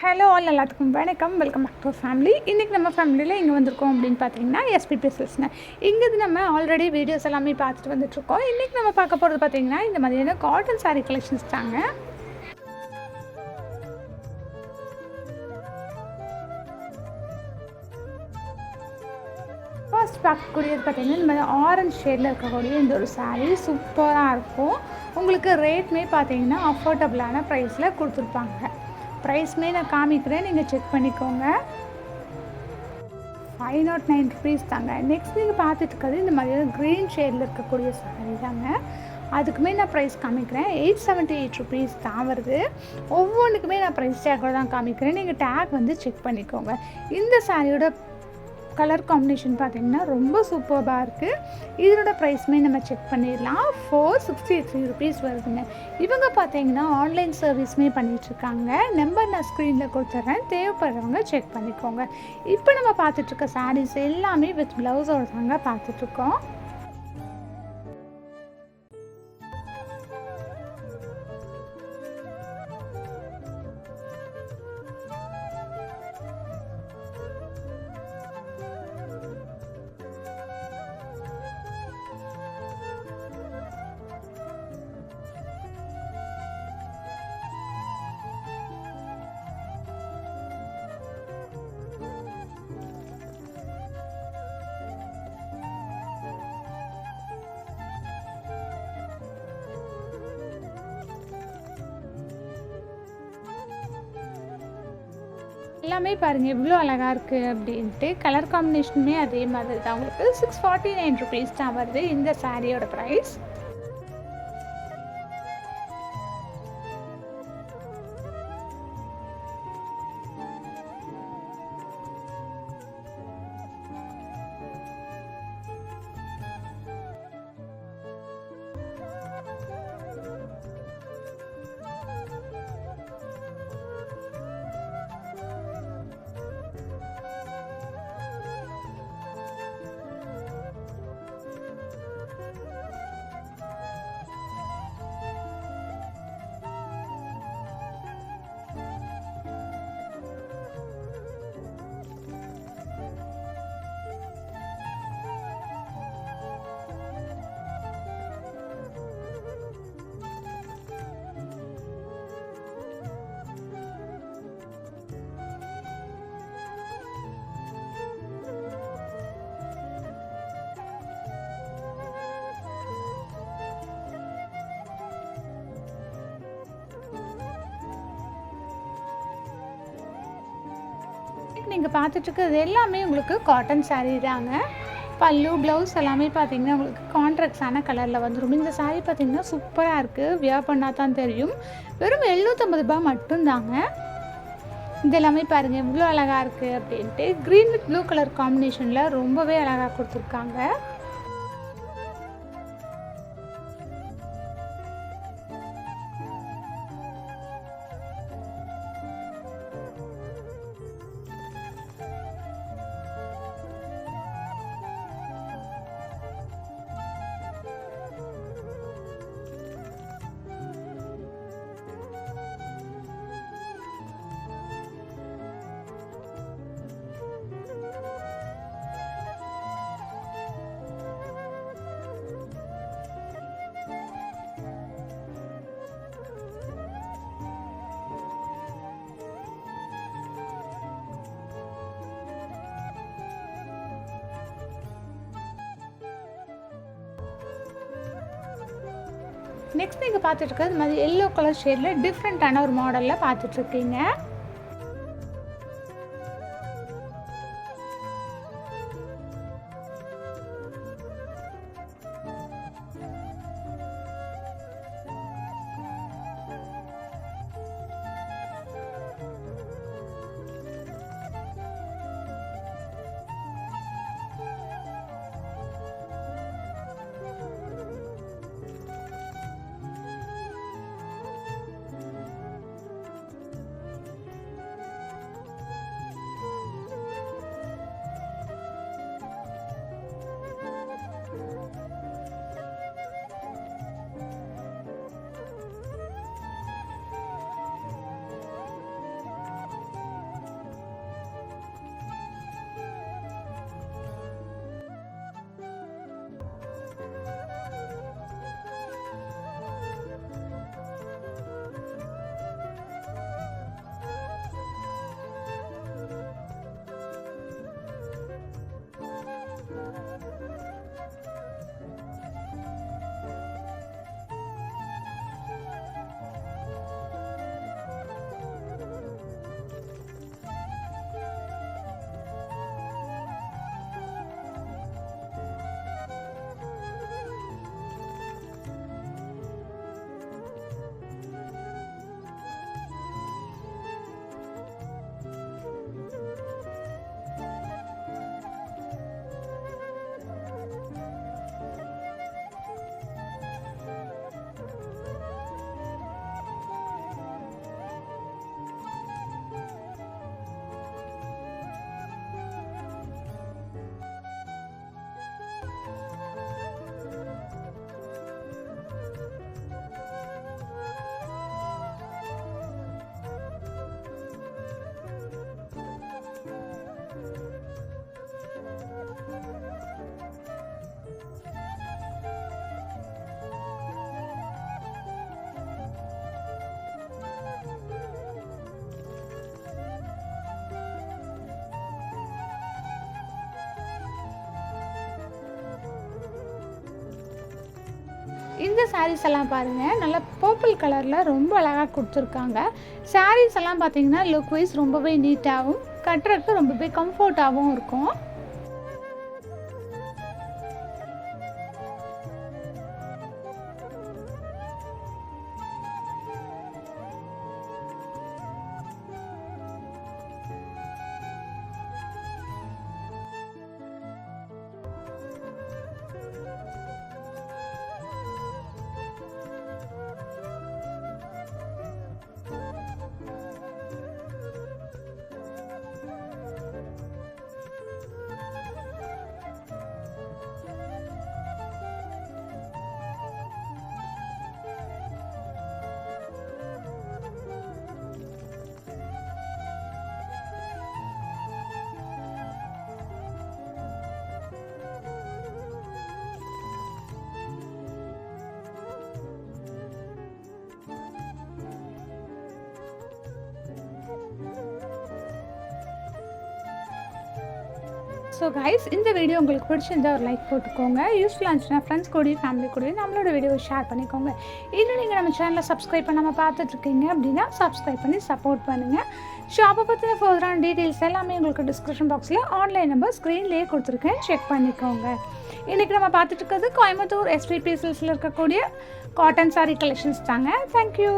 Hello all எல்லாத்துக்கும் வணக்கம். Welcome back to family. இன்றைக்கி நம்ம ஃபேமிலியில் இங்கே வந்திருக்கோம் அப்படின்னு பார்த்தீங்கன்னா எஸ்பிபி சில்க்ஸ்ங்க. இங்கேருந்து நம்ம ஆல்ரெடி வீடியோஸ் எல்லாமே பார்த்துட்டு வந்துட்டுருக்கோம். இன்றைக்கி நம்ம பார்க்க போகிறது பார்த்தீங்கன்னா இந்த மாதிரியான காட்டன் சாரீ கலெக்ஷன்ஸ் தாங்க. ஃபர்ஸ்ட் பார்க்கக்கூடியது பார்த்தீங்கன்னா இந்த மாதிரி ஆரஞ்ச் ஷேடில் இருக்கக்கூடிய இந்த ஒரு சாரீ சூப்பராக இருக்கும். உங்களுக்கு ரேட்மே பார்த்தீங்கன்னா அஃபோர்டபுளான ப்ரைஸில் கொடுத்துருப்பாங்க. ப்ரைஸ்மே நான் காமிக்கிறேன், நீங்கள் செக் பண்ணிக்கோங்க. 509 ருபீஸ் தாங்க. நெக்ஸ்ட் நீங்கள் பார்த்துட்டு இருக்கிறது இந்த மாதிரியான க்ரீன் ஷேடில் இருக்கக்கூடிய சாரீ தாங்க. அதுக்குமே நான் ப்ரைஸ் காமிக்கிறேன். 878 ருபீஸ் தான் வருது. ஒவ்வொன்றுக்குமே நான் ப்ரைஸ் டேக்கோட தான் காமிக்கிறேன், நீங்கள் டேக் வந்து செக் பண்ணிக்கோங்க. இந்த சாரியோட கலர் காம்பினேஷன் பார்த்திங்கன்னா ரொம்ப சூப்பராக இருக்குது. இதனோட ப்ரைஸ்மே நம்ம செக் பண்ணிடலாம். 463 ருபீஸ் வருதுங்க. இவங்க பார்த்தீங்கன்னா ஆன்லைன் சர்வீஸுமே பண்ணிகிட்ருக்காங்க. நம்பர் நான் ஸ்க்ரீனில் கொடுத்துட்றேன், தேவைப்படுறவங்க செக் பண்ணிக்கோங்க. இப்போ நம்ம பார்த்துட்ருக்க சாரீஸ் எல்லாமே வித் ப்ளவுஸோடு தாங்க பார்த்துட்ருக்கோம். எல்லாமே பாருங்கள் எவ்வளோ அழகாக இருக்குது அப்படின்ட்டு. கலர் காம்பினேஷனுமே அதே மாதிரி தான். உங்களுக்கு 649 ருபீஸ் தான் வருது இந்த சாரியோட ப்ரைஸ். நீங்கள் பார்த்துட்ருக்கிறது எல்லாமே உங்களுக்கு காட்டன் சாரீ தாங்க. பல்லு ப்ளவுஸ் எல்லாமே பார்த்திங்கன்னா உங்களுக்கு கான்ட்ராக்ட்ஸான கலரில் வந்துடும். இந்த சாரீ பார்த்திங்கன்னா சூப்பராக இருக்குது. வியர் பண்ணால் தான் தெரியும். வெறும் 750 ரூபாய் மட்டும்தாங்க. இது எல்லாமே பாருங்கள் எவ்வளோ அழகாக இருக்குது அப்படின்ட்டு. க்ரீன் வித் ப்ளூ கலர் காம்பினேஷனில் ரொம்பவே அழகாக கொடுத்துருக்காங்க. நெக்ஸ்ட் நீங்கள் பார்த்துட்ருக்கிறது இது மாதிரி எல்லோ கலர் ஷேடில் டிஃப்ரெண்ட்டான ஒரு மாடலில் பார்த்துட்ருக்கீங்க. இந்த சாரீஸ் எல்லாம் பாருங்கள், நல்லா பர்பிள் கலரில் ரொம்ப அழகாக கொடுத்துருக்காங்க. சாரீஸ் எல்லாம் பார்த்தீங்கன்னா லுக் வைஸ் ரொம்பவே நீட்டாகவும் கட்டுறதுக்கு ரொம்பவே கம்ஃபர்ட்டாகவும் இருக்கும். ஸோ கைஸ், இந்த வீடியோ உங்களுக்கு பிடிச்சிருந்தா ஒரு லைக் போட்டுக்கோங்க. யூஸ்ஃபுல்லாக இருந்துச்சுன்னா ஃப்ரெண்ட்ஸ் கூடயும் ஃபேமிலி கூடயும் நம்மளோட வீடியோவை ஷேர் பண்ணிக்கோங்க. இன்னும் நீங்கள் நம்ம சேனலில் சப்ஸ்கிரைப் பண்ணாமல் பார்த்துட்ருக்கீங்க அப்படின்னா சப்ஸ்கிரைப் பண்ணி சப்போர்ட் பண்ணுங்கள். ஷாப்பை பற்றின ஃபர்தரான டீட்டெயில்ஸ் எல்லாமே உங்களுக்கு டிஸ்கிரிப்ஷன் பாக்ஸில் ஆன்லைன் நம்பர் ஸ்க்ரீன்லேயே கொடுத்துருக்கேன், செக் பண்ணிக்கோங்க. இன்றைக்கி நம்ம பார்த்துட்டு இருக்கிறது கோயம்புத்தூர் எஸ்பிபி சில்ஸில் இருக்கக்கூடிய காட்டன் சாரீ கலெக்ஷன்ஸ் தாங்க. தேங்க்யூ.